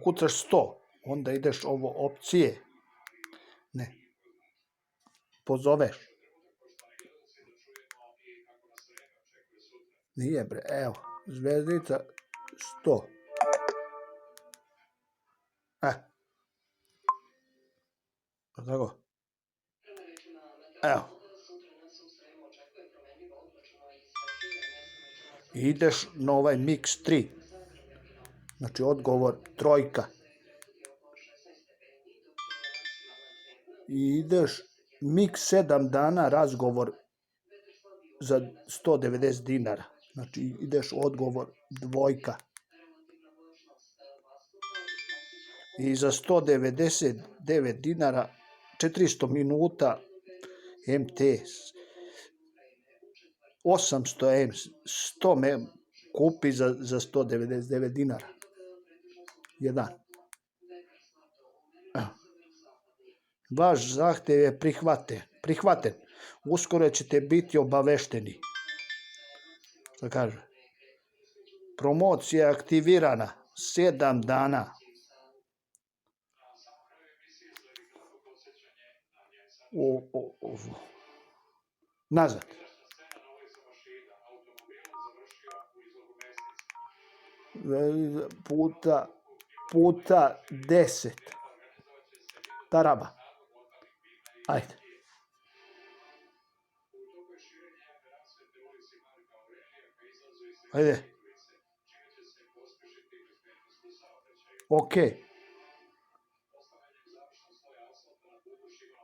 ukucaš 100, onda ideš ovo opcije, ne, pozoveš. Nije bre, evo, zvezdica 100. Tako? Evo. Ideš na ovaj mix 3. Znači odgovor trojka. I ideš mix 7 dana razgovor za 190 dinara. Znači ideš odgovor dvojka. I za 199 dinara 400 minuta MT 800 M 100 M kupi za 199 dinara. Jedan. Vaš zahtev je prihvaten. Uskoro ćete biti obavešteni. Šta kaže? Promocija je aktivirana 7 dana. Nazad. Puta 10. Taraba. Ajde. Ajde. Ok.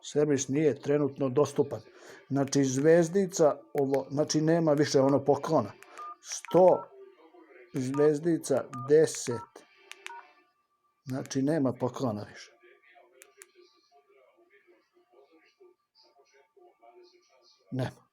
Servis nije trenutno dostupan. Znači zvezdica, ovo, znači nema više ono poklona. 100 zvezdica 10. Znači nema poklona više. Nema.